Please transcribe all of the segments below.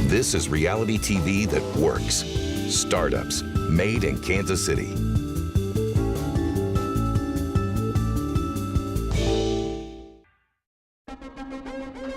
This is reality TV that works. Startups, made in Kansas City.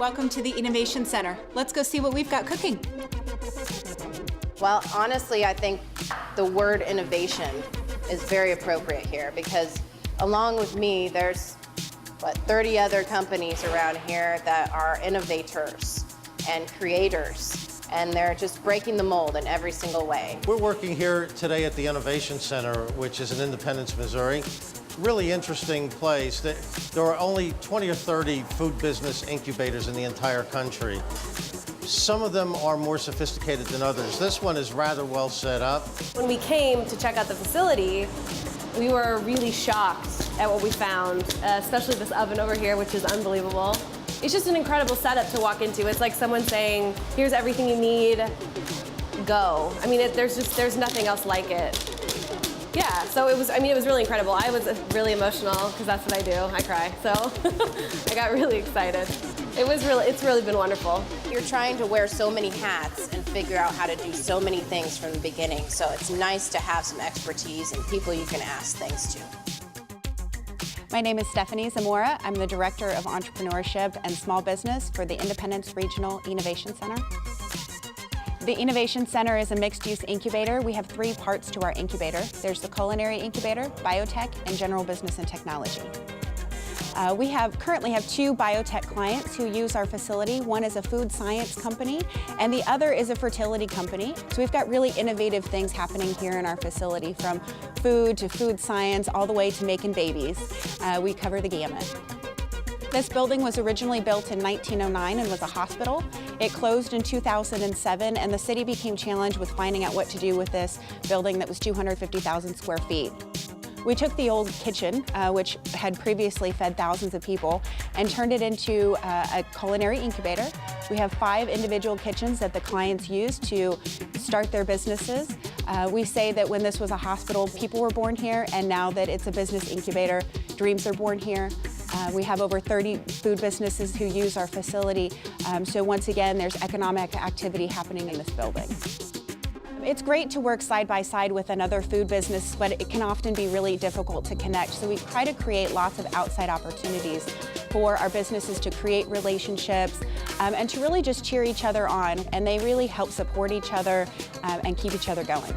Welcome to the Innovation Center. Let's go see what we've got cooking. Well, honestly, I think the word innovation is very appropriate here because along with me, there's 30 other companies around here that are innovators and creators, and they're just breaking the mold in every single way. We're working here today at the Innovation Center, which is in Independence, Missouri. Really interesting place. There are only 20 or 30 food business incubators in the entire country. Some of them are more sophisticated than others. This one is rather well set up. When we came to check out the facility, we were really shocked at what we found, especially this oven over here, which is unbelievable. It's just an incredible setup to walk into. It's like someone saying, here's everything you need, go. I mean, there's nothing else like it. Yeah, so it was really incredible. I was really emotional because that's what I do, I cry. So I got really excited. It's really been wonderful. You're trying to wear so many hats and figure out how to do so many things from the beginning. So it's nice to have some expertise and people you can ask things to. My name is Stephanie Zamora. I'm the Director of Entrepreneurship and Small Business for the Independence Regional Innovation Center. The Innovation Center is a mixed-use incubator. We have 3 parts to our incubator. There's the culinary incubator, biotech, and general business and technology. We currently have 2 biotech clients who use our facility. One is a food science company, and the other is a fertility company. So we've got really innovative things happening here in our facility, from food to food science, all the way to making babies. We cover the gamut. This building was originally built in 1909 and was a hospital. It closed in 2007, and the city became challenged with finding out what to do with this building that was 250,000 square feet. We took the old kitchen, which had previously fed thousands of people, and turned it into a culinary incubator. We have 5 individual kitchens that the clients use to start their businesses. We say that when this was a hospital, people were born here, and now that it's a business incubator, dreams are born here. We have over 30 food businesses who use our facility. So once again, there's economic activity happening in this building. It's great to work side by side with another food business, but it can often be really difficult to connect. So we try to create lots of outside opportunities for our businesses to create relationships and to really just cheer each other on. And they really help support each other and keep each other going.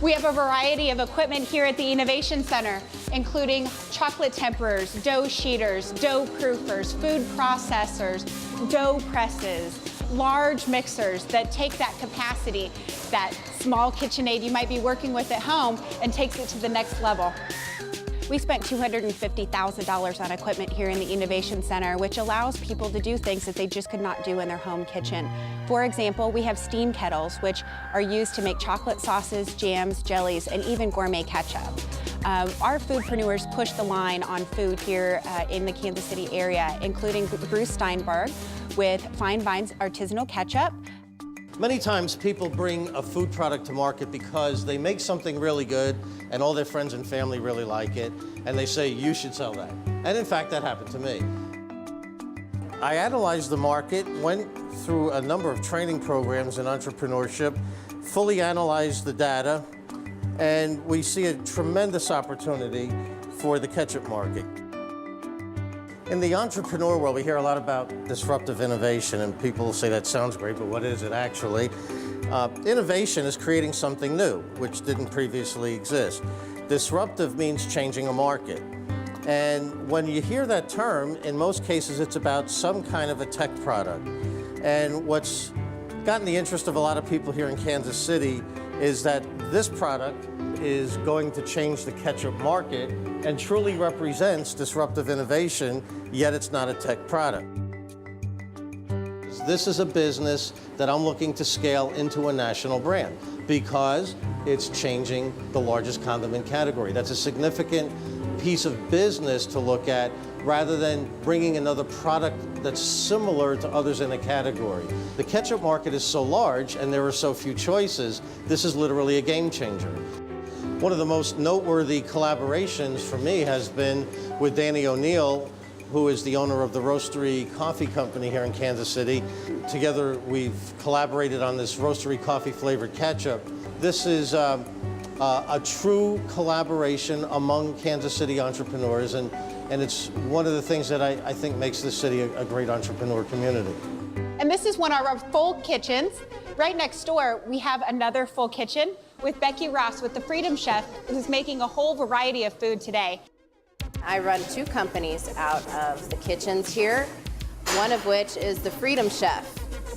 We have a variety of equipment here at the Innovation Center, including chocolate temperers, dough sheeters, dough proofers, food processors, dough presses, large mixers that take that capacity, that small KitchenAid you might be working with at home, and takes it to the next level. We spent $250,000 on equipment here in the Innovation Center, which allows people to do things that they just could not do in their home kitchen. For example, we have steam kettles, which are used to make chocolate sauces, jams, jellies, and even gourmet ketchup. Our foodpreneurs push the line on food here in the Kansas City area, including Bruce Steinberg with Fine Vines Artisanal Ketchup. Many times people bring a food product to market because they make something really good and all their friends and family really like it, and they say, you should sell that. And in fact, that happened to me. I analyzed the market, went through a number of training programs in entrepreneurship, fully analyzed the data, and we see a tremendous opportunity for the ketchup market. In the entrepreneur world, we hear a lot about disruptive innovation, and people say that sounds great, but what is it actually? Innovation is creating something new, which didn't previously exist. Disruptive means changing a market. And when you hear that term, in most cases, it's about some kind of a tech product. And what's gotten the interest of a lot of people here in Kansas City is that this product is going to change the ketchup market and truly represents disruptive innovation, yet it's not a tech product. This is a business that I'm looking to scale into a national brand because it's changing the largest condiment category. That's a significant piece of business to look at rather than bringing another product that's similar to others in the category. The ketchup market is so large and there are so few choices, this is literally a game changer. One of the most noteworthy collaborations for me has been with Danny O'Neill who is the owner of the Roastery Coffee Company here in Kansas City. Together, we've collaborated on this Roastery coffee flavored ketchup. This is a true collaboration among Kansas City entrepreneurs, and it's one of the things that I think makes this city a great entrepreneur community. And this is one of our full kitchens. Right next door, we have another full kitchen with Becky Ross with the Freedom Chef, who's making a whole variety of food today. I run 2 companies out of the kitchens here, one of which is the Freedom Chef,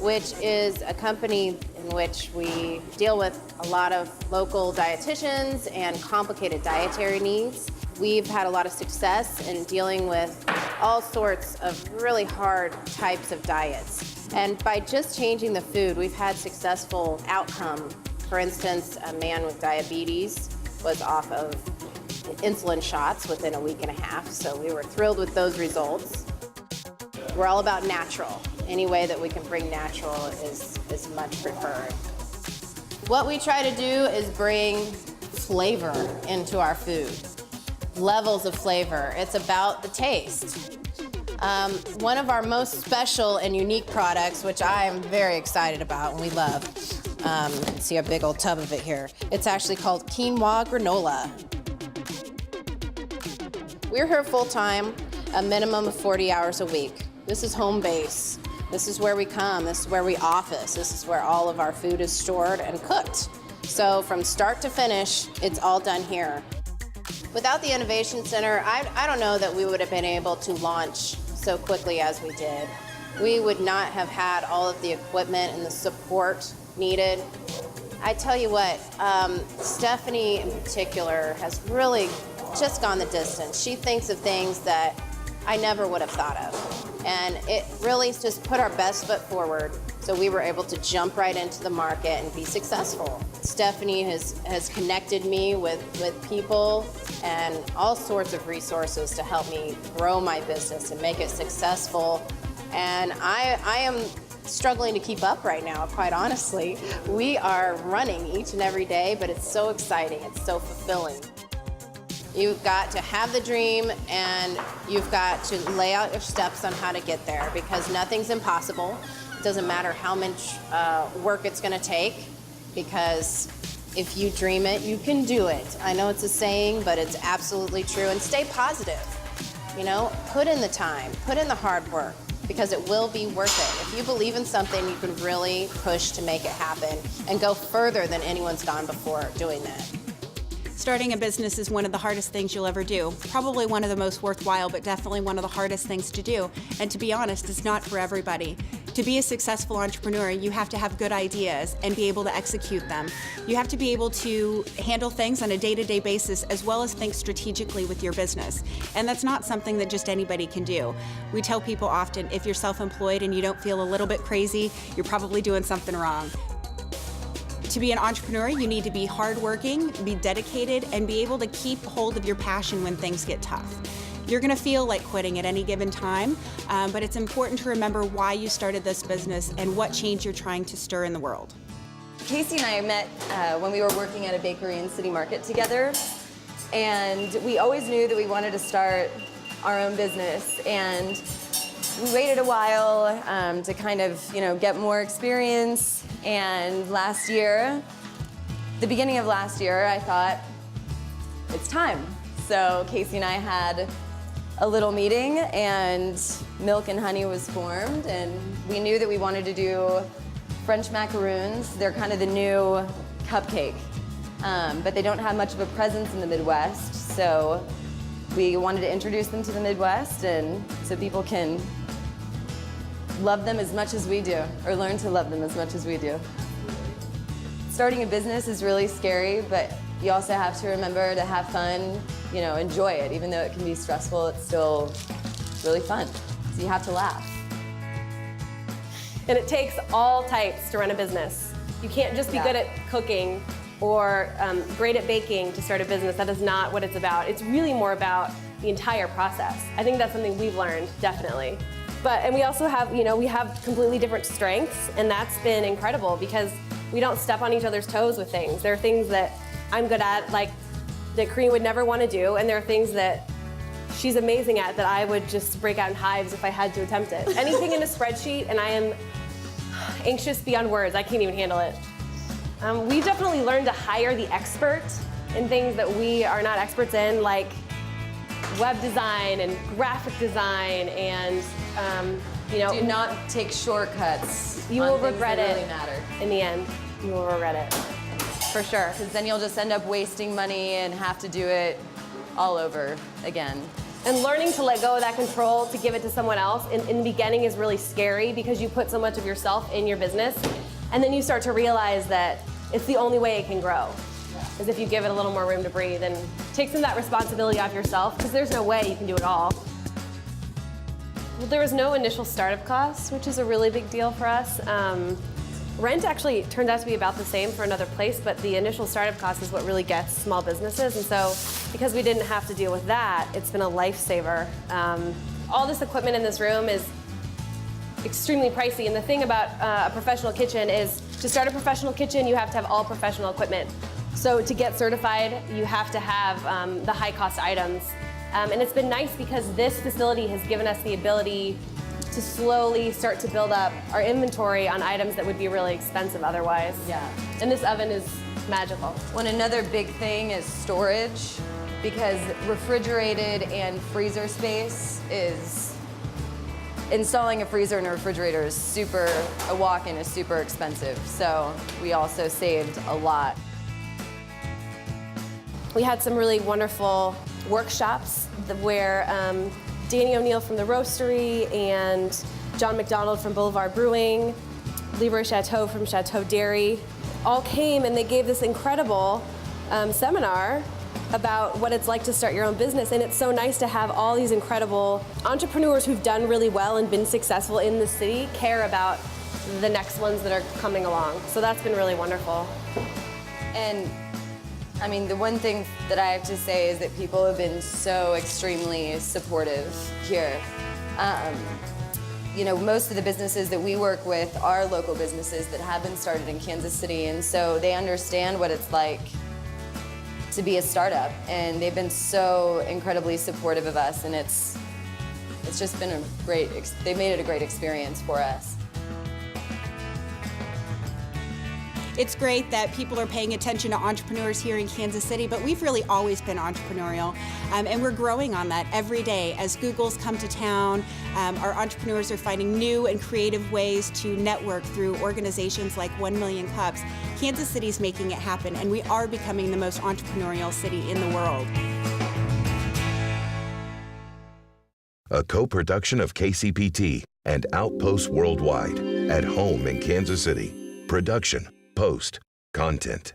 which is a company in which we deal with a lot of local dietitians and complicated dietary needs. We've had a lot of success in dealing with all sorts of really hard types of diets. And by just changing the food, we've had successful outcome. For instance, a man with diabetes was off of insulin shots within a week and a half, so we were thrilled with those results. We're all about natural. Any way that we can bring natural is much preferred. What we try to do is bring flavor into our food, levels of flavor. It's about the taste. One of our most special and unique products, which I am very excited about and we love, you can see a big old tub of it here. It's actually called Quinoa Granola. We're here full-time, a minimum of 40 hours a week. This is home base. This is where we come. This is where we office. This is where all of our food is stored and cooked. So from start to finish, it's all done here. Without the Innovation Center, I don't know that we would have been able to launch so quickly as we did. We would not have had all of the equipment and the support needed. I tell you what, Stephanie in particular has really just gone the distance. She thinks of things that I never would have thought of. And it really just put our best foot forward, so we were able to jump right into the market and be successful. Stephanie has connected me with people and all sorts of resources to help me grow my business and make it successful. And I am struggling to keep up right now, quite honestly. We are running each and every day, but it's so exciting, it's so fulfilling. You've got to have the dream, and you've got to lay out your steps on how to get there, because nothing's impossible. It doesn't matter how much work it's going to take, because if you dream it, you can do it. I know it's a saying, but it's absolutely true. And stay positive. You know, put in the time, put in the hard work, because it will be worth it. If you believe in something, you can really push to make it happen and go further than anyone's gone before doing that. Starting a business is one of the hardest things you'll ever do. Probably one of the most worthwhile, but definitely one of the hardest things to do. And to be honest, it's not for everybody. To be a successful entrepreneur, you have to have good ideas and be able to execute them. You have to be able to handle things on a day-to-day basis, as well as think strategically with your business. And that's not something that just anybody can do. We tell people often, if you're self-employed and you don't feel a little bit crazy, you're probably doing something wrong. To be an entrepreneur, you need to be hardworking, be dedicated, and be able to keep hold of your passion when things get tough. You're gonna feel like quitting at any given time, but it's important to remember why you started this business and what change you're trying to stir in the world. Casey and I met when we were working at a bakery in City Market together, and we always knew that we wanted to start our own business, and we waited a while to kind of, get more experience. And last year, the beginning of last year, I thought, it's time. So Casey and I had a little meeting, and Milk and Honey was formed, and we knew that we wanted to do French macaroons. They're kind of the new cupcake, but they don't have much of a presence in the Midwest, so we wanted to introduce them to the Midwest, and so people can love them as much as we do, or learn to love them as much as we do. Starting a business is really scary, but you also have to remember to have fun, enjoy it. Even though it can be stressful, it's still really fun. So you have to laugh. And it takes all types to run a business. You can't just be good at cooking or great at baking to start a business. That is not what it's about. It's really more about the entire process. I think that's something we've learned, definitely. And we also have, we have completely different strengths, and that's been incredible because we don't step on each other's toes with things. There are things that I'm good at, like that Corinne would never want to do, and there are things that she's amazing at that I would just break out in hives if I had to attempt it. Anything in a spreadsheet, and I am anxious beyond words. I can't even handle it. We definitely learned to hire the expert in things that we are not experts in, like web design and graphic design, and Do not take shortcuts. You will regret that it really matter. in the end. You will regret it, for sure. Because then you'll just end up wasting money and have to do it all over again. And learning to let go of that control to give it to someone else in the beginning is really scary because you put so much of yourself in your business, and then you start to realize that it's the only way it can grow, is if you give it a little more room to breathe and take some of that responsibility off yourself, because there's no way you can do it all. Well, there was no initial startup costs, which is a really big deal for us. Rent actually turned out to be about the same for another place, but the initial startup cost is what really gets small businesses. And so because we didn't have to deal with that, it's been a lifesaver. All this equipment in this room is extremely pricey. And the thing about a professional kitchen is to start a professional kitchen, you have to have all professional equipment. So to get certified, you have to have the high cost items. And it's been nice because this facility has given us the ability to slowly start to build up our inventory on items that would be really expensive otherwise. Yeah. And this oven is magical. Well, another big thing is storage, because refrigerated and freezer space is, installing a freezer and a refrigerator is a walk-in is super expensive. So we also saved a lot. We had some really wonderful workshops where Danny O'Neill from The Roastery and John McDonald from Boulevard Brewing, Leroy Chateau from Chateau Dairy, all came and they gave this incredible seminar about what it's like to start your own business. And it's so nice to have all these incredible entrepreneurs who've done really well and been successful in the city care about the next ones that are coming along. So that's been really wonderful. And I mean, the one thing that I have to say is that people have been so extremely supportive here. Most of the businesses that we work with are local businesses that have been started in Kansas City, and so they understand what it's like to be a startup, and they've been so incredibly supportive of us, and it's just been they made it a great experience for us. It's great that people are paying attention to entrepreneurs here in Kansas City, but we've really always been entrepreneurial, and we're growing on that every day. As Google's come to town, our entrepreneurs are finding new and creative ways to network through organizations like 1 Million Cups. Kansas City's making it happen, and we are becoming the most entrepreneurial city in the world. A co-production of KCPT and Outpost Worldwide, at home in Kansas City. Production, post, content.